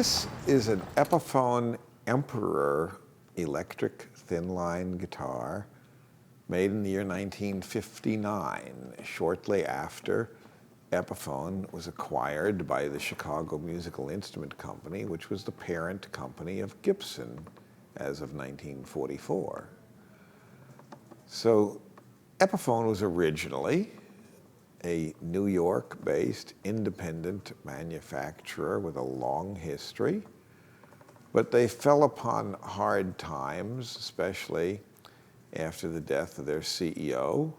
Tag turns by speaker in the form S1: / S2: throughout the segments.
S1: This is an Epiphone Emperor electric thin-line guitar made in the year 1959, shortly after Epiphone was acquired by the Chicago Musical Instrument Company, which was the parent company of Gibson as of 1944. So Epiphone was originally a New York-based independent manufacturer with a long history, but they fell upon hard times, especially after the death of their CEO.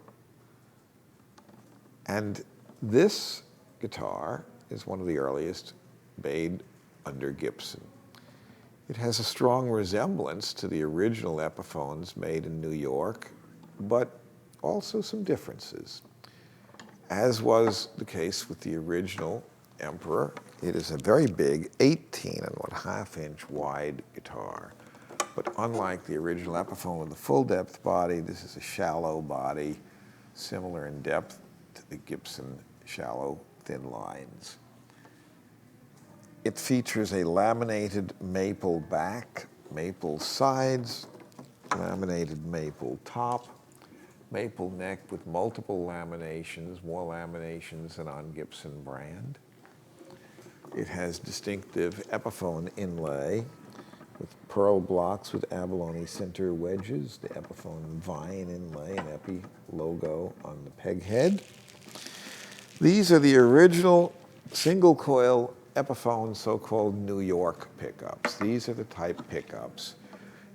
S1: And this guitar is one of the earliest made under Gibson. It has a strong resemblance to the original Epiphones made in New York, but also some differences. As was the case with the original Emperor, it is a very big 18.5-inch wide guitar. But unlike the original Epiphone with the full-depth body, this is a shallow body, similar in depth to the Gibson shallow thin lines. It features a laminated maple back, maple sides, laminated maple top, maple neck with multiple laminations, more laminations than on Gibson brand. It has distinctive Epiphone inlay with pearl blocks with abalone center wedges, the Epiphone vine inlay and Epi logo on the peg head. These are the original single coil Epiphone so-called New York pickups. These are the type pickups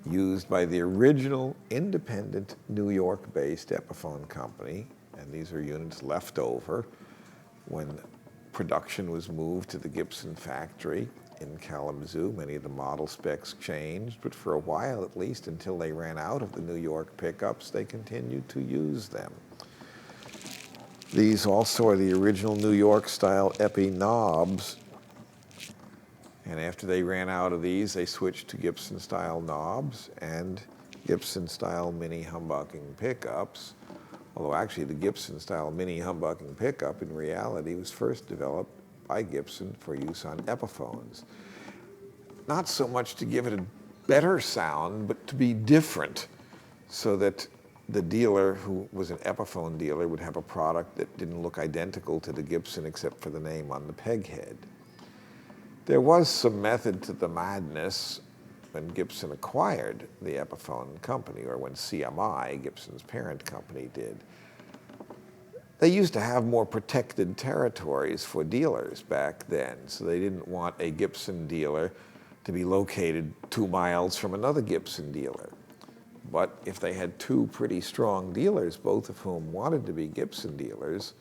S1: used by the original independent New York-based Epiphone company, and these are units left over when production was moved to the Gibson factory in Kalamazoo. Many of the model specs changed, but for a while at least, until they ran out of the New York pickups, they continued to use them. These also are the original New York style Epi knobs, and after they ran out of these, they switched to Gibson-style knobs and Gibson-style mini humbucking pickups, although actually the Gibson-style mini humbucking pickup in reality was first developed by Gibson for use on Epiphones. Not so much to give it a better sound, but to be different, so that the dealer, who was an Epiphone dealer, would have a product that didn't look identical to the Gibson except for the name on the peg head. There was some method to the madness when Gibson acquired the Epiphone company, or when CMI, Gibson's parent company, did. They used to have more protected territories for dealers back then, so they didn't want a Gibson dealer to be located 2 miles from another Gibson dealer. But if they had 2 pretty strong dealers, both of whom wanted to be Gibson dealers,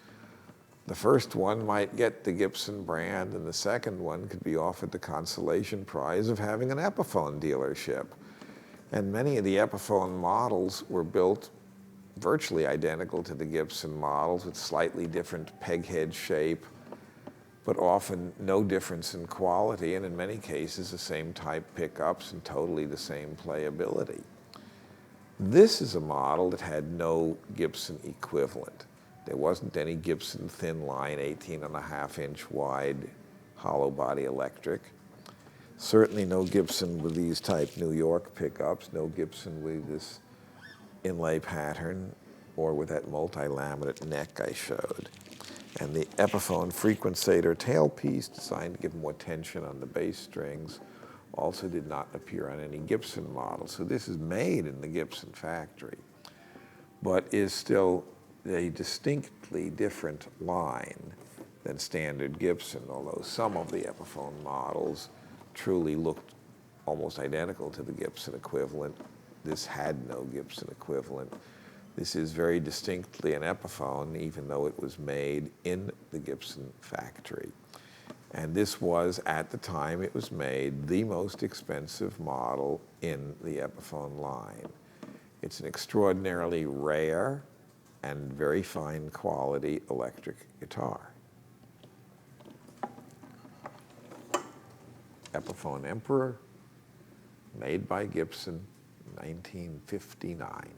S1: the first one might get the Gibson brand, and the second one could be offered the consolation prize of having an Epiphone dealership. And many of the Epiphone models were built virtually identical to the Gibson models, with slightly different peg head shape, but often no difference in quality, and in many cases the same type pickups and totally the same playability. This is a model that had no Gibson equivalent. There wasn't any Gibson thin line 18.5-inch wide hollow body electric. Certainly no Gibson with these type New York pickups, no Gibson with this inlay pattern or with that multi-laminate neck I showed. And the Epiphone frequencator tailpiece, designed to give more tension on the bass strings, also did not appear on any Gibson model. So this is made in the Gibson factory, but is still a distinctly different line than standard Gibson, although some of the Epiphone models truly looked almost identical to the Gibson equivalent. This had no Gibson equivalent. This is very distinctly an Epiphone, even though it was made in the Gibson factory. And this was, at the time it was made, the most expensive model in the Epiphone line. It's an extraordinarily rare and very fine quality electric guitar. Epiphone Emperor, made by Gibson, 1959.